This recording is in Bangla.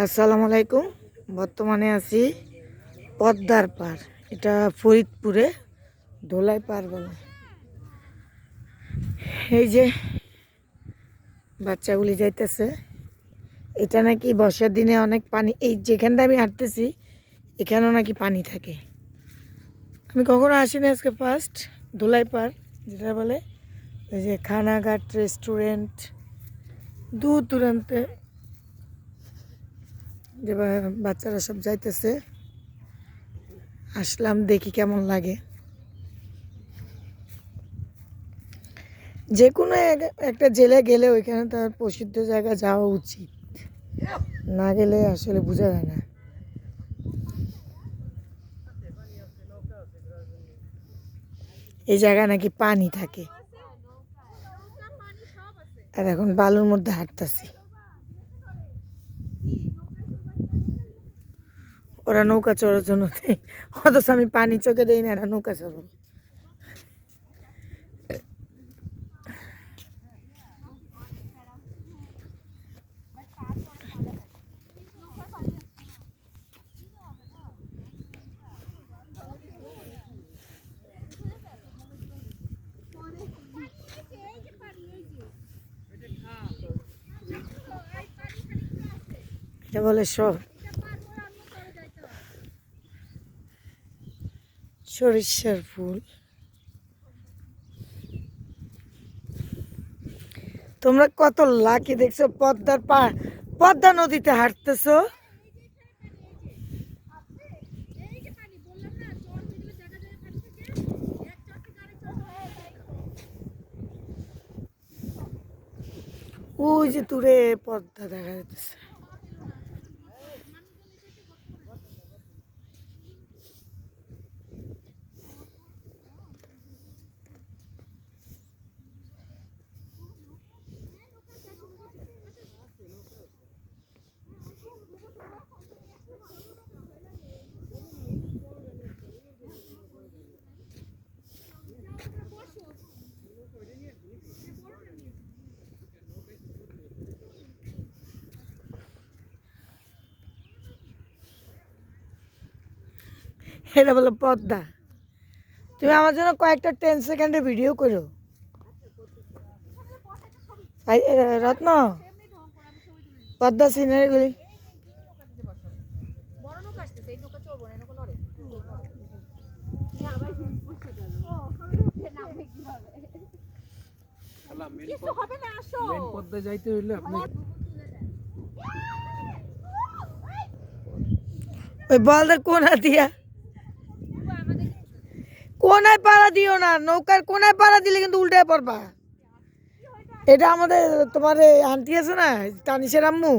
আসসালামু আলাইকুম। বর্তমানে আছি পদ্মার পার। এটা ফরিদপুরে ধোলাই পার বলে। এই যে বাচ্চাগুলি যাইতেছে। এটা নাকি বর্ষার দিনে অনেক পানি, এই যেখানটা আমি হাঁটতেছি এখানেও নাকি পানি থাকে। আমি কখনো আসিনি, আজকে ফার্স্ট। ধোলাই পার যেটা বলে, ওই যে খানাঘাট রেস্টুরেন্ট দূর দূরান্তে যে বাচ্চারা সব যাইতেছে, আসলাম দেখি কেমন লাগে। যে কোনো একটা জেলে গেলে ওইখানে তার প্রসিদ্ধ জায়গা যাওয়া উচিত, না গেলে আসলে বোঝা যায় না। এই জায়গায় নাকি পানি থাকে, আর এখন বালুর মধ্যে হাঁটতেছি। ওরা নৌকা চড়ার জন্য অথচ আমি পানি চোখে দেই না, এরা নৌকা চড়ো। এটা বলে সরিষার ফুল। তোমরা কত লাকি দেখছো, পদ্মা নদীতে হাঁটতেছো। ওই যে দূরে পদ্মা দেখা যাচ্ছে। এটা বলো পদ্মা। তুমি আমার জন্য কয়েকটা 10 সেকেন্ডের ভিডিও করো। রত্ন, পদ্মা সিনারিগুলি। ওই বলদের কোনা দিয়া, কোনায় পাড়া দিও না, নৌকার কোনায় পাড়া দিলে কিন্তু উল্টে পড়বা। এটা আমাদের তোমার আন্টি আছে না, তানিশের আম্মু,